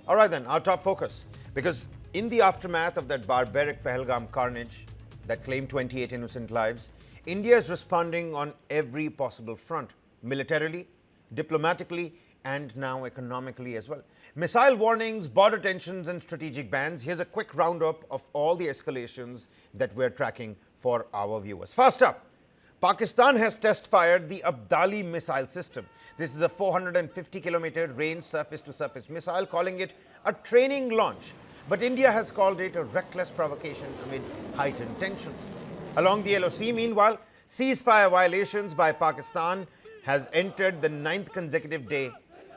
All right then, our top focus. Because in the aftermath of that barbaric Pahalgam carnage that claimed 28 innocent lives, India is responding on every possible front, militarily, diplomatically, and now economically as well. Missile warnings, border tensions, and strategic bans. Here's a quick roundup of all the escalations that we're tracking for our viewers. First up, Pakistan has test-fired the Abdali missile system. This is a 450-kilometer range surface-to-surface missile, calling it a training launch. But India has called it a reckless provocation amid heightened tensions. Along the LOC, meanwhile, ceasefire violations by Pakistan has entered the 9th consecutive day.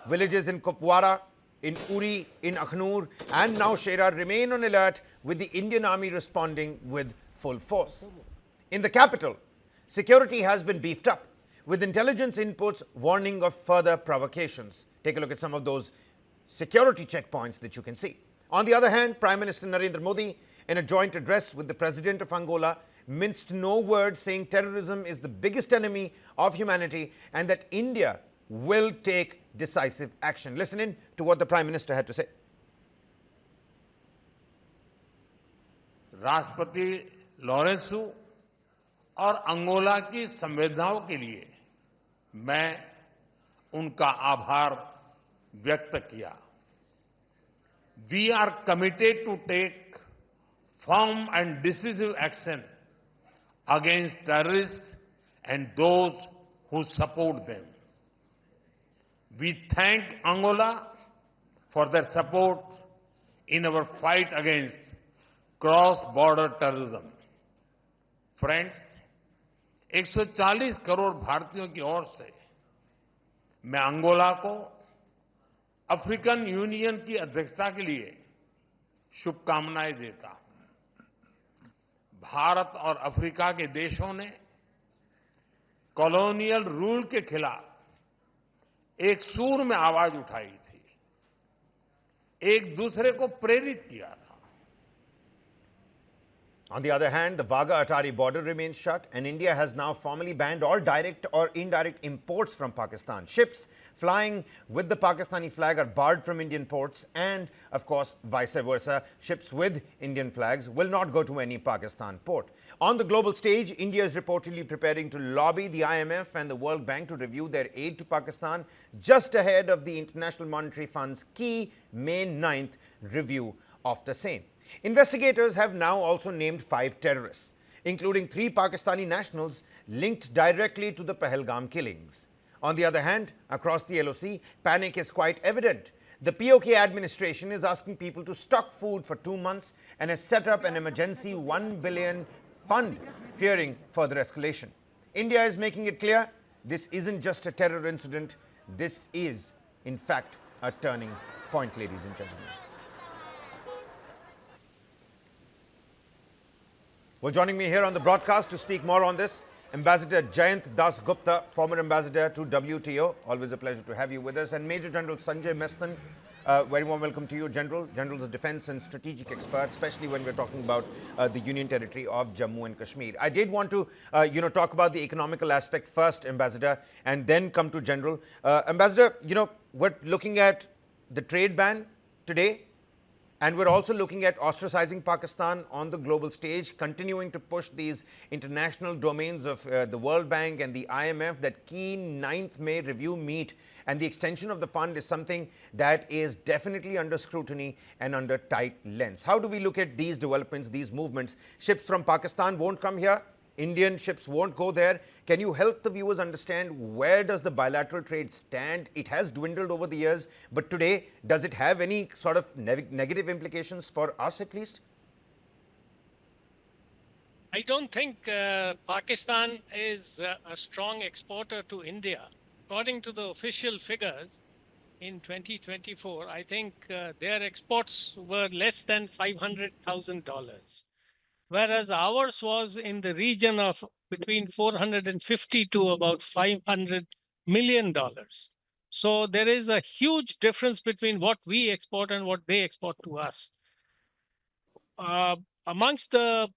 Villages in Kupwara, in Uri, in Akhnur, and now Shera remain on alert, with the Indian Army responding with full force. In the capital, security has been beefed up, with intelligence inputs warning of further provocations. Take a look at some of those security checkpoints that you can see. On the other hand, Prime Minister Narendra Modi, in a joint address with the President of Angola, minced no words, saying terrorism is the biggest enemy of humanity and that India will take decisive action. Listen in to what the Prime Minister had to say. राष्ट्रपति Lourenço और Angola की संवेदनाओं के लिए मैं उनका आभार व्यक्त किया. We are committed to take firm and decisive action against terrorists and those who support them. We thank Angola for their support in our fight against cross-border terrorism. Friends, 140 crore भारतीयों की ओर से मैं अंगोला को अफ्रीकन यूनियन की अध्यक्षता के लिए शुभकामनाएं देता हूं. भारत और अफ्रीका के देशों ने कॉलोनियल रूल के खिलाफ एक सूर में आवाज उठाई थी, एक दूसरे को प्रेरित किया था. On the other hand, the Wagah-Attari border remains shut, and India has now formally banned all direct or indirect imports from Pakistan. Ships flying with the Pakistani flag are barred from Indian ports, and of course, vice versa, ships with Indian flags will not go to any Pakistan port. On the global stage, India is reportedly preparing to lobby the IMF and the World Bank to review their aid to Pakistan just ahead of the International Monetary Fund's key May 9th review of the same. Investigators have now also named 5 terrorists, including 3 Pakistani nationals linked directly to the Pahalgam killings. On the other hand, across the LOC, panic is quite evident. The POK administration is asking people to stock food for 2 months and has set up an emergency 1 billion fund, fearing further escalation. India is making it clear this isn't just a terror incident. This is, in fact, a turning point, ladies and gentlemen. Well, joining me here on the broadcast to speak more on this, Ambassador Jayant Das Gupta, former ambassador to WTO. Always a pleasure to have you with us. And Major General Sanjay Mestan, very warm welcome to you, General. General's a defense and strategic expert, especially when we're talking about the Union Territory of Jammu and Kashmir. I did want to, talk about the economical aspect first, Ambassador, and then come to General. Ambassador, we're looking at the trade ban today. And we're also looking at ostracizing Pakistan on the global stage, continuing to push these international domains of the World Bank and the IMF. That key 9th May review meet and the extension of the fund is something that is definitely under scrutiny and under tight lens. How do we look at these developments, these movements? Ships from Pakistan won't come here. Indian ships won't go there. Can you help the viewers understand where does the bilateral trade stand? It has dwindled over the years, but today, does it have any sort of negative implications for us at least? I don't think Pakistan is a strong exporter to India. According to the official figures, in 2024, I think their exports were less than $500,000. Whereas ours was in the region of between 450 to about $500 million. So there is a huge difference between what we export and what they export to us. Amongst the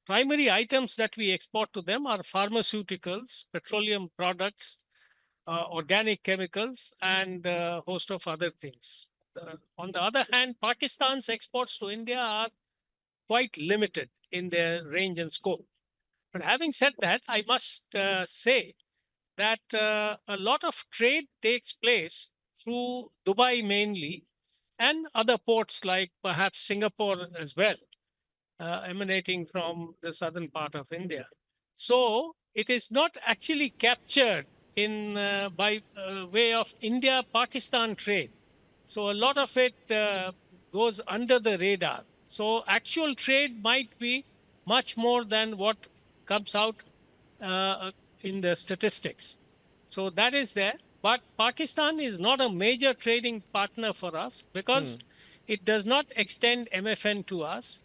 primary items that we export to them are pharmaceuticals, petroleum products, organic chemicals, and a host of other things. On the other hand, Pakistan's exports to India are quite limited in their range and scope. But having said that, I must say that a lot of trade takes place through Dubai mainly and other ports like perhaps Singapore as well, emanating from the southern part of India. So it is not actually captured in by way of India-Pakistan trade. So a lot of it goes under the radar. So actual trade might be much more than what comes out uh, in the statistics. So that is there. But Pakistan is not a major trading partner for us because it does not extend MFN to us.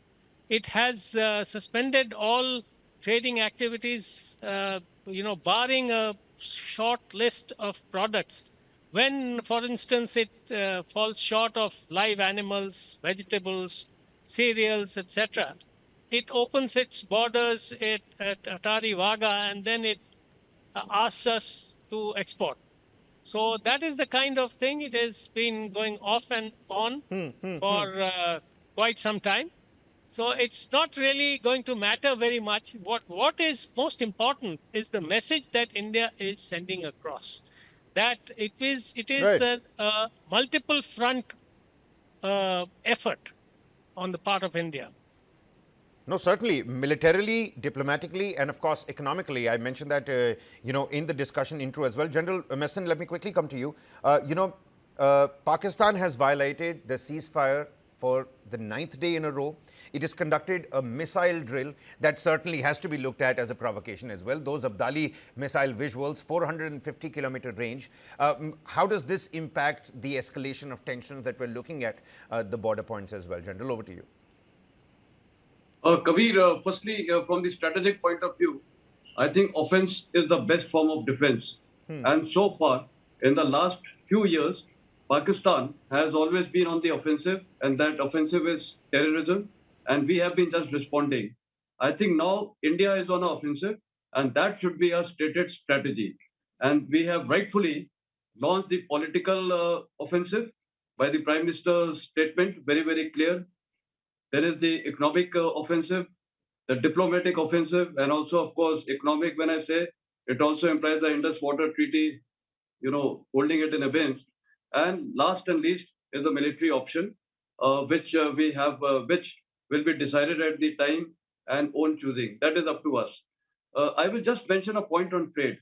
It has suspended all trading activities, barring a short list of products. When, for instance, it falls short of live animals, vegetables, cereals, etc., it opens its borders at Attari Wagah and then it asks us to export. So that is the kind of thing. It has been going off and on for quite some time. So it's not really going to matter very much. What is most important is the message that India is sending across. That it is Right. a multiple front effort on the part of India. No, certainly, militarily, diplomatically, and of course, economically. I mentioned that, in the discussion intro as well. General Meston, let me quickly come to you. Pakistan has violated the ceasefire for the 9th day in a row. It has conducted a missile drill that certainly has to be looked at as a provocation as well. Those Abdali missile visuals, 450-kilometer range. How does this impact the escalation of tensions that we're looking at the border points as well? General, over to you. Kabir, firstly, from the strategic point of view, I think offense is the best form of defense. And so far, in the last few years, Pakistan has always been on the offensive, and that offensive is terrorism, and we have been just responding. I think now India is on an offensive, and that should be a stated strategy. And we have rightfully launched the political offensive by the Prime Minister's statement, very, very clear. There is the economic offensive, the diplomatic offensive, and also, of course, economic. When I say it also implies the Indus Water Treaty, holding it in abeyance. And last and least is the military option, which we have, which will be decided at the time and own choosing. That is up to us. I will just mention a point on trade.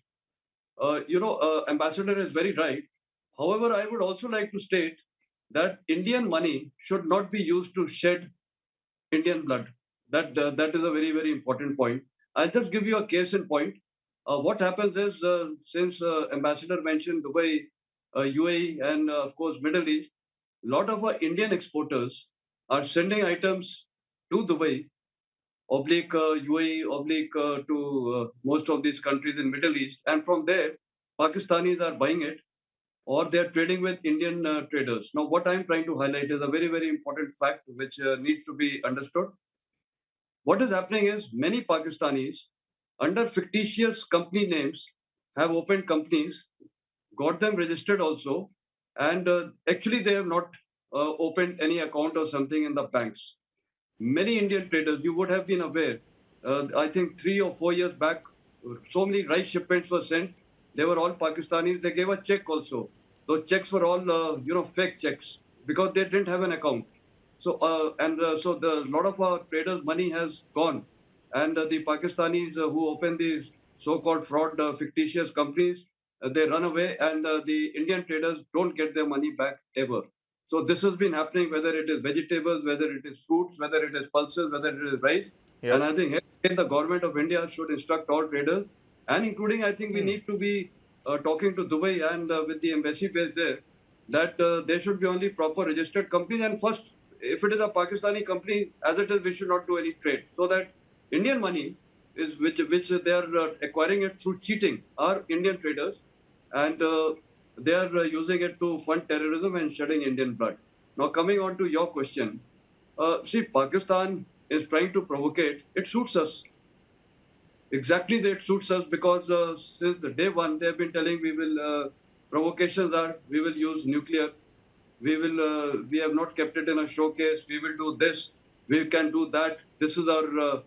Ambassador is very right. However, I would also like to state that Indian money should not be used to shed Indian blood. That is a very, very important point. I'll just give you a case in point. What happens is, since Ambassador mentioned Dubai, UAE, and of course Middle East, a lot of our Indian exporters are sending items to Dubai, oblique UAE, oblique to most of these countries in Middle East, and from there, Pakistanis are buying it, or they're trading with Indian traders. Now, what I'm trying to highlight is a very, very important fact which needs to be understood. What is happening is many Pakistanis, under fictitious company names, have opened companies, got them registered also, and actually they have not opened any account or something in the banks. Many Indian traders, you would have been aware, I think 3 or 4 years back, so many rice shipments were sent. They were all Pakistanis. They gave a check also. Those checks were all, fake checks because they didn't have an account. So, so the lot of our traders' money has gone. And the Pakistanis who open these so-called fraud fictitious companies, they run away, and the Indian traders don't get their money back ever. So this has been happening, whether it is vegetables, whether it is fruits, whether it is pulses, whether it is rice. Yep. And I think the government of India should instruct all traders, and including, I think we need to be talking to Dubai and with the embassy base there, that there should be only proper registered companies. And first, if it is a Pakistani company, as it is, we should not do any trade. So that Indian money is which they are acquiring it through cheating are Indian traders, and they are using it to fund terrorism and shedding Indian blood. Now, coming on to your question, see, Pakistan is trying to provocate. It suits us. Exactly, that suits us because since the day one, they have been telling we will, provocations are, we will use nuclear. we have not kept it in a showcase. We will do this. We can do that. This is our,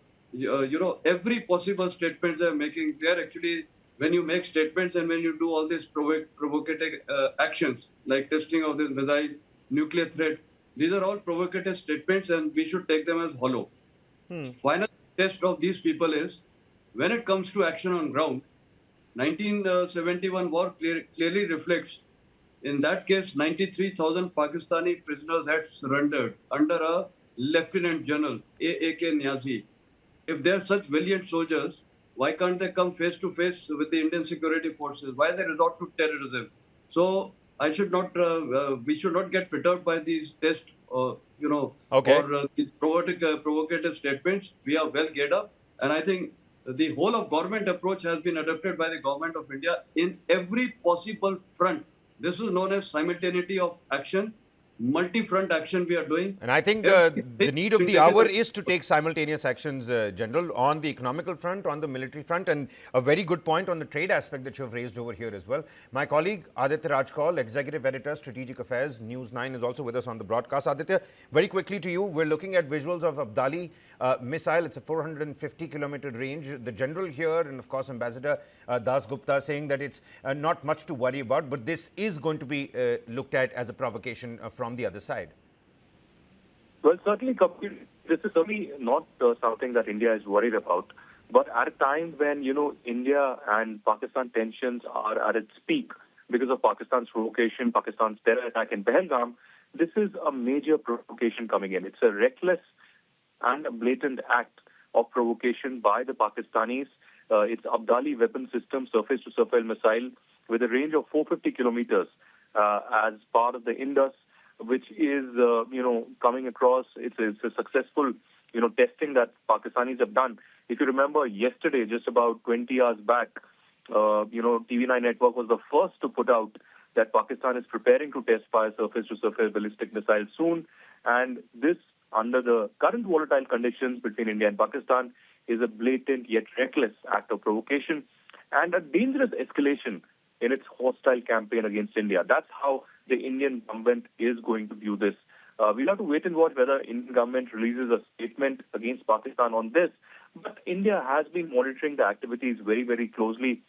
every possible statements they are making. They are actually, when you make statements and when you do all these provocative actions, like testing of this missile, nuclear threat, these are all provocative statements and we should take them as hollow. Final test of these people is, when it comes to action on ground, 1971 war clearly reflects. In that case, 93,000 Pakistani prisoners had surrendered under a Lieutenant General, A.A.K. Niazi. If they are such valiant soldiers, why can't they come face to face with the Indian security forces? Why they resort to terrorism? So we should not get perturbed by these tests, Okay. or these provocative statements. We are well geared up, and I think the whole of government approach has been adopted by the government of India in every possible front. This is known as simultaneity of action, multi-front action we are doing. And I think the need of the hour is to take simultaneous actions, General, on the economical front, on the military front, and a very good point on the trade aspect that you have raised over here as well. My colleague Aditya Rajkaul, Executive Editor, Strategic Affairs, News9, is also with us on the broadcast. Aditya, very quickly to you, we're looking at visuals of Abdali missile. It's a 450-kilometer range. The General here, and of course Ambassador Das Gupta, saying that it's not much to worry about, but this is going to be looked at as a provocation from the other side. Well, certainly, Kapil, this is certainly not something that India is worried about. But at a time when, India and Pakistan tensions are at its peak because of Pakistan's provocation, Pakistan's terror attack in Pahalgam, this is a major provocation coming in. It's a reckless and a blatant act of provocation by the Pakistanis. It's Abdali weapon system, surface-to-surface missile, with a range of 450 kilometers as part of the Indus, which is, coming across. It's a successful, testing that Pakistanis have done. If you remember yesterday, just about 20 hours back, TV9 network was the first to put out that Pakistan is preparing to test fire surface-to-surface ballistic missiles soon. And this, under the current volatile conditions between India and Pakistan, is a blatant yet reckless act of provocation and a dangerous escalation in its hostile campaign against India. That's how the Indian government is going to view this. We'll have to wait and watch whether Indian government releases a statement against Pakistan on this. But India has been monitoring the activities very, very closely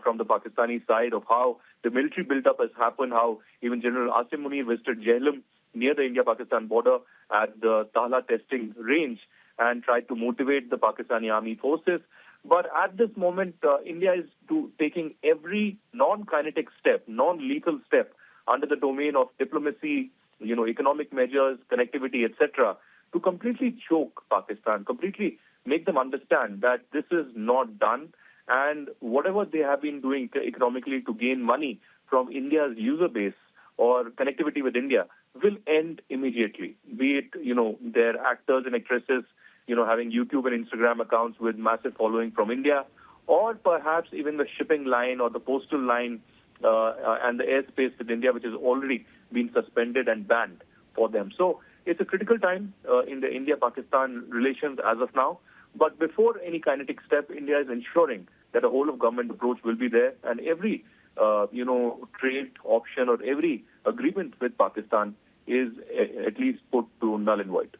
from the Pakistani side of how the military build-up has happened, how even General Asim Munir visited Jhelum near the India-Pakistan border at the Tahla testing range and tried to motivate the Pakistani army forces. But at this moment, India is taking every non-kinetic step, non-lethal step under the domain of diplomacy, economic measures, connectivity, etc., to completely choke Pakistan, completely make them understand that this is not done, and whatever they have been doing economically to gain money from India's user base or connectivity with India will end immediately. Be it, their actors and actresses, having YouTube and Instagram accounts with massive following from India, or perhaps even the shipping line or the postal line and the airspace with India, which has already been suspended and banned for them. So it's a critical time in the India-Pakistan relations as of now. But before any kinetic step, India is ensuring that a whole-of-government approach will be there, and every trade option or every agreement with Pakistan is at least put to null and void.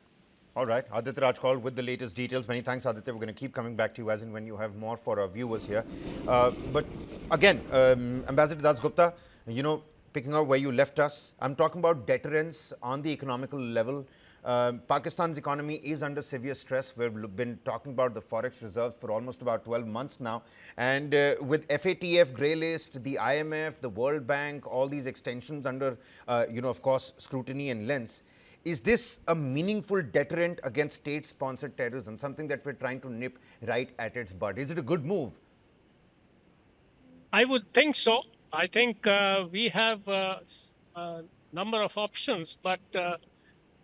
All right, Aditya Rajkaul with the latest details. Many thanks, Aditya. We're going to keep coming back to you as and when you have more for our viewers here. But again, Ambassador Das Gupta, picking up where you left us, I'm talking about deterrence on the economical level. Pakistan's economy is under severe stress. We've been talking about the forex reserves for almost about 12 months now. And with FATF, grey list, the IMF, the World Bank, all these extensions under, of course, scrutiny and lens. Is this a meaningful deterrent against state-sponsored terrorism, something that we're trying to nip right at its bud? Is it a good move? I would think so. I think we have a number of options, but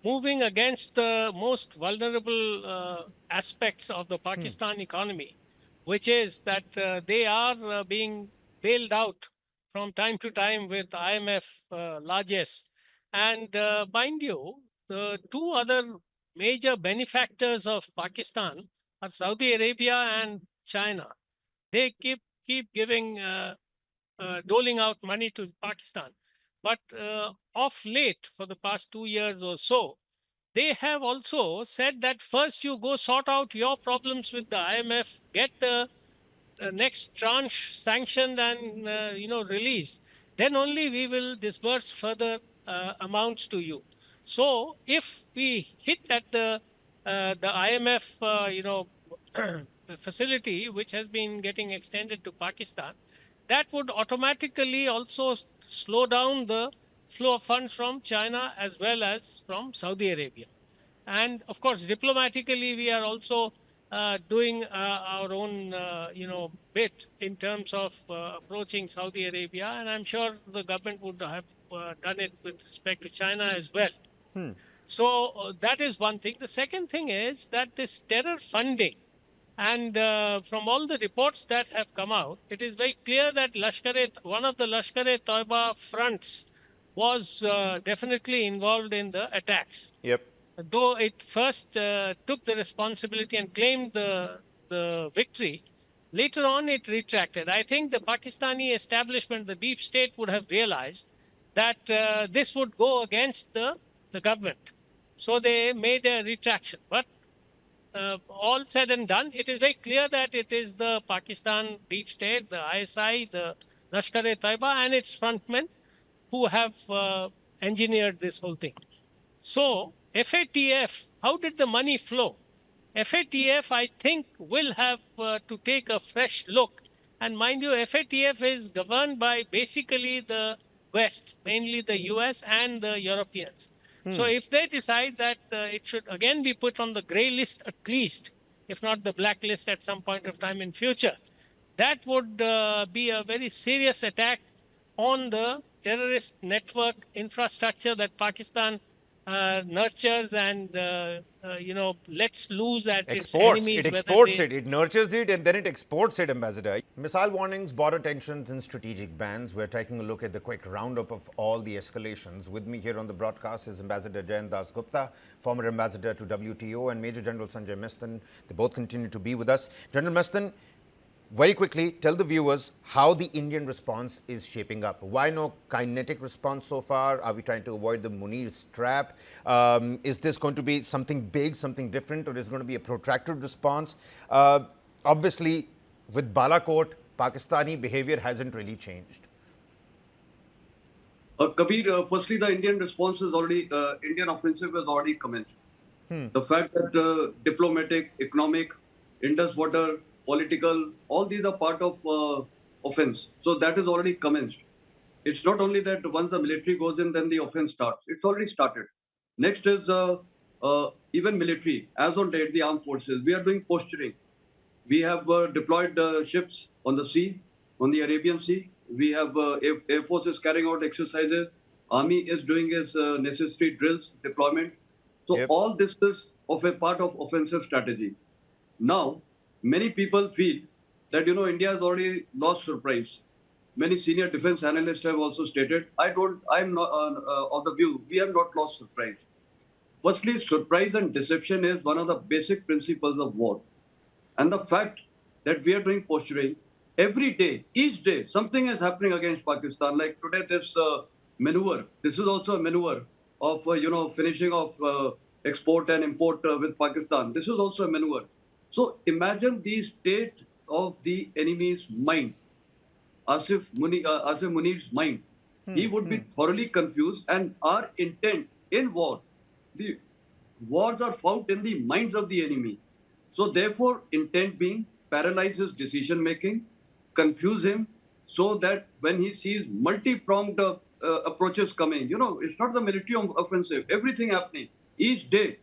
moving against the most vulnerable aspects of the Pakistan economy, which is that they are being bailed out from time to time with IMF largesse. And mind you, the two other major benefactors of Pakistan are Saudi Arabia and China. They keep giving, doling out money to Pakistan. But of late, for the past 2 years or so, they have also said that first you go sort out your problems with the IMF, get the next tranche sanctioned and released, then only we will disburse further amounts to you. So if we hit at the IMF facility, which has been getting extended to Pakistan, that would automatically also slow down the flow of funds from China as well as from Saudi Arabia. And of course, diplomatically, we are also doing our own, bit in terms of approaching Saudi Arabia. And I'm sure the government would have done it with respect to China as well. So that is one thing. The second thing is that this terror funding, and from all the reports that have come out, it is very clear that one of the Lashkar-e-Toiba fronts was definitely involved in the attacks. Yep. Though it first took the responsibility and claimed the victory, later on it retracted. I think the Pakistani establishment, the deep state, would have realized that this would go against the government. So they made a retraction. But all said and done, it is very clear that it is the Pakistan deep state, the ISI, the Lashkar-e-Taiba, and its frontmen who have engineered this whole thing. So FATF, how did the money flow? FATF, I think, will have to take a fresh look. And mind you, FATF is governed by basically the West, mainly the US and the Europeans. So if they decide that it should again be put on the grey list at least, if not the black list at some point of time in future, that would be a very serious attack on the terrorist network infrastructure that Pakistan nurtures and lets loose at its enemies. It exports it, it nurtures it, and then it exports it, Ambassador. Missile warnings, border tensions, and strategic bans. We're taking a look at the quick roundup of all the escalations. With me here on the broadcast is Ambassador Jayant Das Gupta, former ambassador to WTO, and Major General Sanjay Mestan. They both continue to be with us. General Mestan, very quickly, tell the viewers how the Indian response is shaping up. Why no kinetic response so far? Are we trying to avoid the Munir's trap? Is this going to be something big, something different, or is it going to be a protracted response? Obviously, with Balakot, Pakistani behavior hasn't really changed. Kabir, firstly, the Indian response is already, Indian offensive has already commenced. The fact that diplomatic, economic, Indus water, political, all these are part of offense. So that is already commenced. It's not only that once the military goes in, then the offense starts. It's already started. Next is even military. As on date, the armed forces, we are doing posturing. We have deployed ships on the sea, on the Arabian Sea. We have Air Force is carrying out exercises. Army is doing its necessary drills, deployment. So all this is of a part of offensive strategy. Now, many people feel that, India has already lost surprise. Many senior defense analysts have also stated, I'm not of the view, we have not lost surprise. Firstly, surprise and deception is one of the basic principles of war. And the fact that we are doing posturing, every day, each day, something is happening against Pakistan. Like today, this maneuver, this is also a maneuver of, finishing off export and import with Pakistan. This is also a maneuver. So imagine the state of the enemy's mind, Asif Munir's mind. He would be thoroughly confused, and our intent in war, the wars are found in the minds of the enemy. So therefore, intent being paralyze his decision making, confuse him, so that when he sees multi-pronged approaches coming, it's not the military offensive, everything happening each day.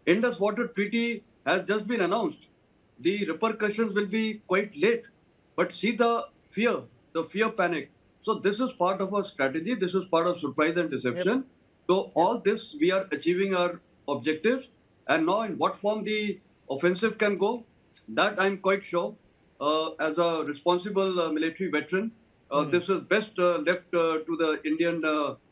Indus Water Treaty has just been announced. The repercussions will be quite late. But see the fear panic. So this is part of our strategy. This is part of surprise and deception. So all this, we are achieving our objectives. And now in what form the offensive can go, that I'm quite sure, as a responsible military veteran, this is best left to the Indian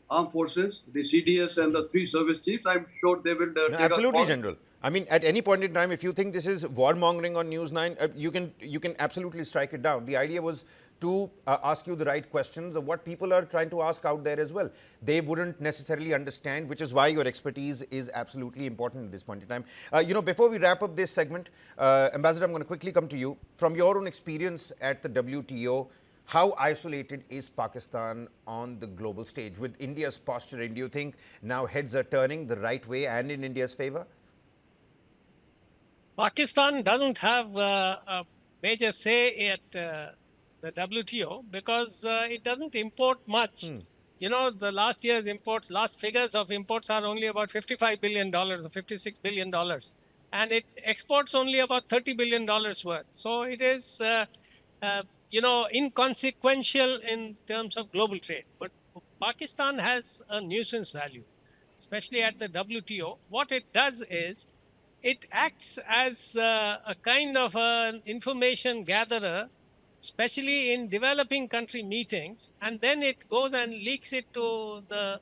armed forces, the CDS and the 3 service chiefs. I'm sure they will take absolutely, General. I mean, at any point in time, if you think this is warmongering on News9, you can absolutely strike it down. The idea was to ask you the right questions of what people are trying to ask out there as well. They wouldn't necessarily understand, which is why your expertise is absolutely important at this point in time. Before we wrap up this segment, Ambassador, I'm going to quickly come to you. From your own experience at the WTO, how isolated is Pakistan on the global stage? With India's posturing, do you think now heads are turning the right way and in India's favor? Pakistan doesn't have a major say at the WTO because it doesn't import much. The last year's imports, last figures of imports are only about $55 billion or $56 billion. And it exports only about $30 billion worth. So it is, inconsequential in terms of global trade. But Pakistan has a nuisance value, especially at the WTO. What it does is, it acts as a kind of an information gatherer, especially in developing country meetings, and then it goes and leaks it to the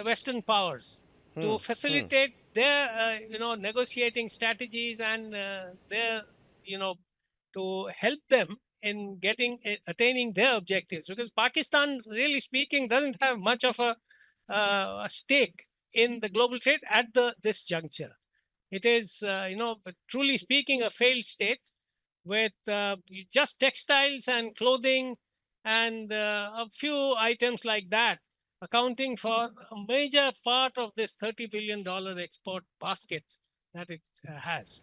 Western powers to facilitate their, negotiating strategies and to help them in attaining their objectives. Because Pakistan, really speaking, doesn't have much of a stake in the global trade at this juncture. It is, truly speaking, a failed state with just textiles and clothing and a few items like that, accounting for a major part of this $30 billion export basket that it has.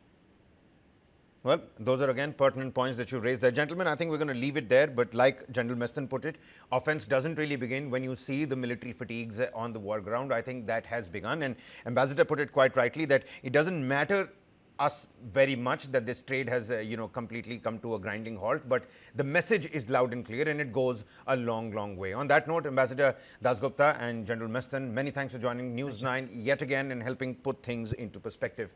Well, those are again pertinent points that you raised there. Gentlemen, I think we're going to leave it there. But like General Mestan put it, offense doesn't really begin when you see the military fatigues on the war ground. I think that has begun. And Ambassador put it quite rightly that it doesn't matter us very much that this trade has, completely come to a grinding halt. But the message is loud and clear and it goes a long, long way. On that note, Ambassador Dasgupta and General Mestan, many thanks for joining News 9 yet again and helping put things into perspective.